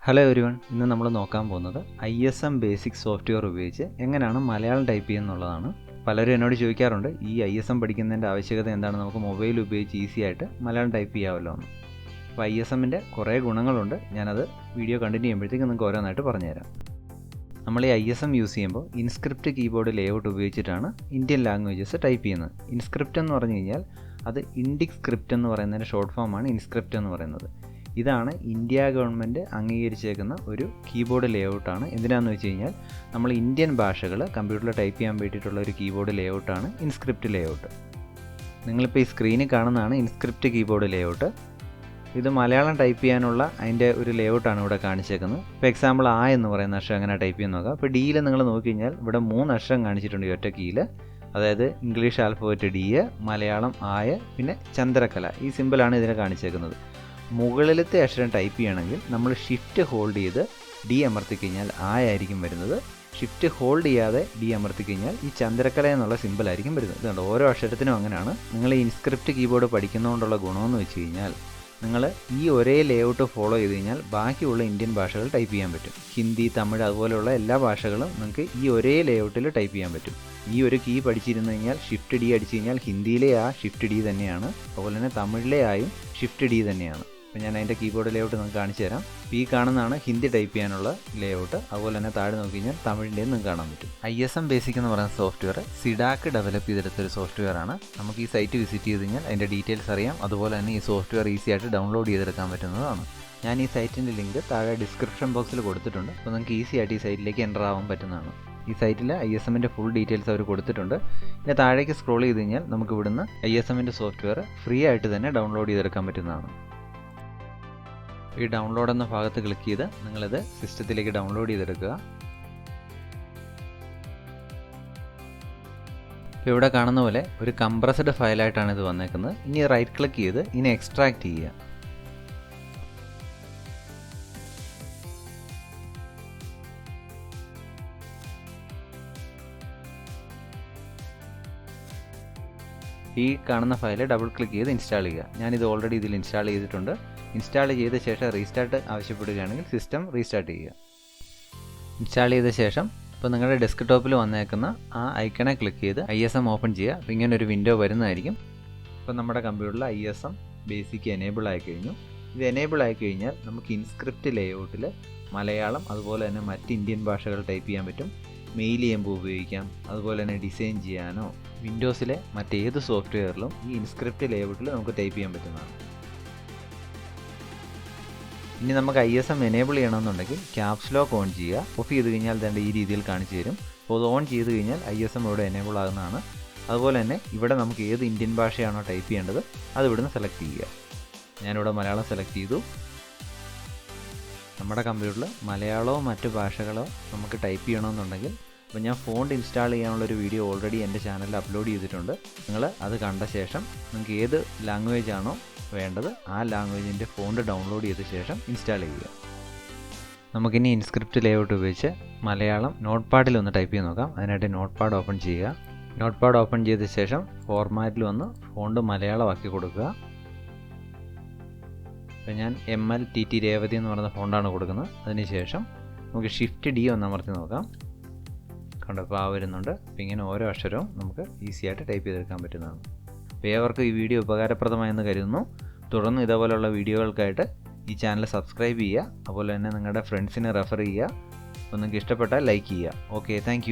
Hello everyone, ഇന്ന് നമ്മൾ നോക്കാൻ പോകുന്നത് ISM ബേസിക് സോഫ്റ്റ്വെയർ ഉപയോഗിച്ച് എങ്ങനെയാണ് മലയാളം ടൈപ്പ് ചെയ്യുന്നുള്ളതാണ്. പലരും എന്നോട് ചോദിക്കാറുണ്ട്, ഈ ISM പഠിക്കുന്നതിൻ്റെ ആവശ്യകത എന്താണ്, നമുക്ക് മൊബൈൽ ഉപയോഗിച്ച് ഈസി ആയിട്ട് മലയാളം ടൈപ്പ് ചെയ്യാമല്ലോ എന്ന്. അപ്പോൾ ISMൻ്റെ കുറേ ഗുണങ്ങളുണ്ട്. ഞാനത് വീഡിയോ കണ്ടിന്യൂ ചെയ്യുമ്പോഴത്തേക്ക് നിങ്ങൾക്ക് ഓരോന്നായിട്ട് പറഞ്ഞുതരാം. നമ്മൾ ഈ ISM യൂസ് ചെയ്യുമ്പോൾ ഇൻസ്ക്രിപ്റ്റ് കീബോർഡ് ലേഔട്ട് ഉപയോഗിച്ചിട്ടാണ് ഇന്ത്യൻ ലാംഗ്വേജസ് ടൈപ്പ് ചെയ്യുന്നത്. ഇൻസ്ക്രിപ്റ്റ് എന്ന് പറഞ്ഞു കഴിഞ്ഞാൽ അത് ഇൻഡിക് സ്ക്രിപ്റ്റ് എന്ന് പറയുന്നതിൻ്റെ ഷോർട്ട് ഫോമാണ് ഇൻസ്ക്രിപ്റ്റ് എന്ന് പറയുന്നത്. ഇതാണ് ഇന്ത്യ ഗവൺമെൻറ് അംഗീകരിച്ചേക്കുന്ന ഒരു കീബോർഡ് ലേഔട്ടാണ്. എന്തിനാണെന്ന് വെച്ച് കഴിഞ്ഞാൽ നമ്മൾ ഇന്ത്യൻ ഭാഷകൾ കമ്പ്യൂട്ടറിൽ ടൈപ്പ് ചെയ്യാൻ വേണ്ടിയിട്ടുള്ള ഒരു കീബോർഡ് ലേഔട്ടാണ് ഇൻസ്ക്രിപ്റ്റ് ലേഔട്ട്. നിങ്ങളിപ്പോൾ ഈ സ്ക്രീനിൽ കാണുന്നതാണ് ഇൻസ്ക്രിപ്റ്റ് കീബോർഡ് ലേഔട്ട്. ഇത് മലയാളം ടൈപ്പ് ചെയ്യാനുള്ള അതിൻ്റെ ഒരു ലേഔട്ടാണ് ഇവിടെ കാണിച്ചേക്കുന്നത്. ഇപ്പോൾ എക്സാമ്പിൾ ആ എന്ന് പറയുന്ന അക്ഷരം എങ്ങനെ ടൈപ്പ് ചെയ്യാൻ നോക്കാം. ഇപ്പോൾ ഡിയിൽ നിങ്ങൾ നോക്കിക്കഴിഞ്ഞാൽ ഇവിടെ 3 അക്ഷരം കാണിച്ചിട്ടുണ്ട് ഈ ഒറ്റ കീയിൽ. അതായത് ഇംഗ്ലീഷ് ആൽഫബറ്റ് ഡി, മലയാളം ആയ, പിന്നെ ചന്ദ്രക്കല. ഈ സിമ്പിളാണ് ഇതിനെ കാണിച്ചേക്കുന്നത്. മുകളിലത്തെ അക്ഷരം ടൈപ്പ് ചെയ്യണമെങ്കിൽ നമ്മൾ ഷിഫ്റ്റ് ഹോൾഡ് ചെയ്ത് ഡി അമർത്തിക്കഴിഞ്ഞാൽ ആയിരിക്കും വരുന്നത്. ഷിഫ്റ്റ് ഹോൾഡ് ചെയ്യാതെ ഡി അമർത്തിക്കഴിഞ്ഞാൽ ഈ ചന്ദ്രക്കല എന്നുള്ള സിമ്പിളായിരിക്കും വരുന്നത്. ഇതുണ്ട്, ഓരോ അക്ഷരത്തിനും അങ്ങനെയാണ്. നിങ്ങൾ ഈ ഇൻസ്ക്രിപ്റ്റ് കീബോർഡ് പഠിക്കുന്നതുകൊണ്ടുള്ള ഗുണമെന്ന് വെച്ച് കഴിഞ്ഞാൽ നിങ്ങൾ ഈ ഒരേ ലേഔട്ട് ഫോളോ ചെയ്ത് കഴിഞ്ഞാൽ ബാക്കിയുള്ള ഇന്ത്യൻ ഭാഷകൾ ടൈപ്പ് ചെയ്യാൻ പറ്റും. ഹിന്ദി, തമിഴ് അതുപോലെയുള്ള എല്ലാ ഭാഷകളും നിങ്ങൾക്ക് ഈ ഒരേ ലേഔട്ടിൽ ടൈപ്പ് ചെയ്യാൻ പറ്റും. ഈ ഒരു കീ പഠിച്ചിരുന്നു കഴിഞ്ഞാൽ ഷിഫ്റ്റ് ഡി അടിച്ചു കഴിഞ്ഞാൽ ഹിന്ദിയിലെ ആ ഷിഫ്റ്റ് ഡി തന്നെയാണ്, അതുപോലെ തന്നെ തമിഴിലെ ആയും ഷിഫ്റ്റ് ഡി തന്നെയാണ്. അപ്പോൾ ഞാൻ അതിൻ്റെ കീബോർഡ് ലേഔട്ട് നിങ്ങൾക്ക് കാണിച്ചു തരാം. ഈ കാണുന്നതാണ് ഹിന്ദി ടൈപ്പ് ചെയ്യാനുള്ള ലേഔട്ട്. അതുപോലെ തന്നെ താഴെ നോക്കി കഴിഞ്ഞാൽ തമിഴിൻ്റെയും നിങ്ങൾക്ക് കാണാൻ പറ്റും. ISM ബേസിക് എന്ന് പറയുന്ന സോഫ്റ്റ്വെയർ സിഡാക്ക് ഡെവലപ്പ് ചെയ്തെടുത്തൊരു സോഫ്റ്റ്വെയർ ആണ്. നമുക്ക് ഈ സൈറ്റ് വിസിറ്റ് ചെയ്ത് കഴിഞ്ഞാൽ അതിൻ്റെ ഡീറ്റെയിൽസ് അറിയാം. അതുപോലെ തന്നെ ഈ സോഫ്റ്റ്വെയർ ഈസി ആയിട്ട് ഡൗൺലോഡ് ചെയ്തെടുക്കാൻ പറ്റുന്നതാണ്. ഞാൻ ഈ സൈറ്റിൻ്റെ ലിങ്ക് താഴെ ഡിസ്ക്രിപ്ഷൻ ബോക്സിൽ കൊടുത്തിട്ടുണ്ട്. അപ്പോൾ നിങ്ങൾക്ക് ഈസി ആയിട്ട് ഈ സൈറ്റിലേക്ക് എൻ്റർ ആവാൻ പറ്റുന്നതാണ്. ഈ സൈറ്റിൽ ISMൻ്റെ ഫുൾ ഡീറ്റെയിൽസ് അവർ കൊടുത്തിട്ടുണ്ട്. പിന്നെ താഴേക്ക് സ്ക്രോൾ ചെയ്ത് കഴിഞ്ഞാൽ നമുക്ക് ഇവിടുന്ന് ISMൻ്റെ സോഫ്റ്റ്വെയർ ഫ്രീ ആയിട്ട് തന്നെ ഡൗൺലോഡ് ചെയ്തെടുക്കാൻ പറ്റുന്നതാണ്. ഈ ഡൗൺലോഡ് എന്ന ഭാഗത്ത് ക്ലിക്ക് ചെയ്ത് നിങ്ങളിത് സിസ്റ്റത്തിലേക്ക് ഡൗൺലോഡ് ചെയ്തെടുക്കുക. ഇപ്പോൾ ഇവിടെ കാണുന്ന പോലെ ഒരു കംപ്രസ്ഡ് ഫയലായിട്ടാണ് ഇത് വന്നേക്കുന്നത്. ഇനി റൈറ്റ് ക്ലിക്ക് ചെയ്ത് ഇനി എക്സ്ട്രാക്ട് ചെയ്യുക. ഈ കാണുന്ന ഫയൽ ഡബിൾ ക്ലിക്ക് ചെയ്ത് ഇൻസ്റ്റാൾ ചെയ്യുക. ഞാനിത് ഓൾറെഡി ഇതിൽ ഇൻസ്റ്റാൾ ചെയ്തിട്ടുണ്ട്. ഇൻസ്റ്റാൾ ചെയ്ത ശേഷം റീസ്റ്റാർട്ട് ആവശ്യപ്പെടുകയാണെങ്കിൽ സിസ്റ്റം റീസ്റ്റാർട്ട് ചെയ്യുക. ഇൻസ്റ്റാൾ ചെയ്ത ശേഷം ഇപ്പോൾ നിങ്ങളുടെ ഡെസ്ക്ടോപ്പിൽ വന്നേക്കുന്ന ആ ഐക്കണെ ക്ലിക്ക് ചെയ്ത് ISM ഓപ്പൺ ചെയ്യുക. അപ്പോൾ ഇങ്ങനെ ഒരു വിൻഡോ വരുന്നതായിരിക്കും. ഇപ്പോൾ നമ്മുടെ കമ്പ്യൂട്ടറിൽ ISM ബേസിക് എനേബിൾ ആയി കഴിഞ്ഞു. ഇത് എനേബിൾ ആയി കഴിഞ്ഞാൽ നമുക്ക് ഇൻസ്ക്രിപ്റ്റ് ലേഔട്ടിൽ മലയാളം അതുപോലെ തന്നെ മറ്റ് ഇന്ത്യൻ ഭാഷകൾ ടൈപ്പ് ചെയ്യാൻ പറ്റും. മെയിൽ ചെയ്യുമ്പോൾ ഉപയോഗിക്കാം. അതുപോലെ തന്നെ ഡിസൈൻ ചെയ്യാനോ വിൻഡോസിലെ മറ്റേത് സോഫ്റ്റ്വെയറിലും ഈ ഇൻസ്ക്രിപ്റ്റ് ലേഔട്ടിൽ നമുക്ക് ടൈപ്പ് ചെയ്യാൻ പറ്റുന്നതാണ്. ഇനി നമുക്ക് ISM എനേബിൾ ചെയ്യണമെന്നുണ്ടെങ്കിൽ ക്യാപ്സ് ലോക്ക് ഓൺ ചെയ്യുക. ഓഫ് ചെയ്ത് കഴിഞ്ഞാൽ തന്നെ ഈ രീതിയിൽ കാണിച്ചു തരും. അപ്പോൾ അത് ഓൺ ചെയ്ത് കഴിഞ്ഞാൽ ISM ഇവിടെ എനേബിൾ ആകുന്നതാണ്. അതുപോലെ തന്നെ ഇവിടെ നമുക്ക് ഏത് ഇന്ത്യൻ ഭാഷയാണോ ടൈപ്പ് ചെയ്യേണ്ടത് അത് ഇവിടുന്ന് സെലക്ട് ചെയ്യുക. ഞാനിവിടെ മലയാളം സെലക്ട് ചെയ്തു. നമ്മുടെ കമ്പ്യൂട്ടറിൽ മലയാളമോ മറ്റ് ഭാഷകളോ നമുക്ക് ടൈപ്പ് ചെയ്യണമെന്നുണ്ടെങ്കിൽ അപ്പോൾ ഞാൻ ഫോണ്ട് ഇൻസ്റ്റാൾ ചെയ്യാനുള്ളൊരു വീഡിയോ ഓൾറെഡി എൻ്റെ ചാനലിൽ അപ്ലോഡ് ചെയ്തിട്ടുണ്ട്. നിങ്ങൾ അത് കണ്ട ശേഷം നിങ്ങൾക്ക് ഏത് ലാംഗ്വേജ് ആണോ വേണ്ടത് ആ ലാംഗ്വേജിൻ്റെ ഫോണ്ട് ഡൗൺലോഡ് ചെയ്ത ശേഷം ഇൻസ്റ്റാൾ ചെയ്യുക. നമുക്കിനി ഇൻസ്ക്രിപ്റ്റ് ലേഔട്ട് ഉപയോഗിച്ച് മലയാളം നോട്ട് പാഡിൽ ഒന്ന് ടൈപ്പ് ചെയ്ത് നോക്കാം. അതിനായിട്ട് നോട്ട് പാഡ് ഓപ്പൺ ചെയ്യുക. നോട്ട് പാഡ് ഓപ്പൺ ചെയ്ത ശേഷം ഫോർമാറ്റിൽ വന്ന് ഫോണ്ട് മലയാളമാക്കി കൊടുക്കുക. അപ്പോൾ ഞാൻ MLTT രേവതി എന്ന് പറയുന്ന ഫോണ്ടാണ് കൊടുക്കുന്നത്. അതിനുശേഷം നമുക്ക് ഷിഫ്റ്റ് ഡി ഒന്ന് അമർത്തി നോക്കാം. കണ്ടപ്പോൾ ആ വരുന്നുണ്ട്. അപ്പോൾ ഇങ്ങനെ ഓരോ അക്ഷരവും നമുക്ക് ഈസി ആയിട്ട് ടൈപ്പ് ചെയ്തെടുക്കാൻ പറ്റുന്നതാണ്. അപ്പോൾ ഏവർക്കും ഈ വീഡിയോ ഉപകാരപ്രദമായെന്ന് കരുതുന്നു. തുടർന്ന് ഇതേപോലെയുള്ള വീഡിയോകൾക്കായിട്ട് ഈ ചാനൽ സബ്സ്ക്രൈബ് ചെയ്യുക. അതുപോലെ തന്നെ നിങ്ങളുടെ ഫ്രണ്ട്സിനെ റെഫർ ചെയ്യുക. അപ്പോൾ നിങ്ങൾക്ക് ഇഷ്ടപ്പെട്ടാൽ ലൈക്ക് ചെയ്യുക. Okay, thank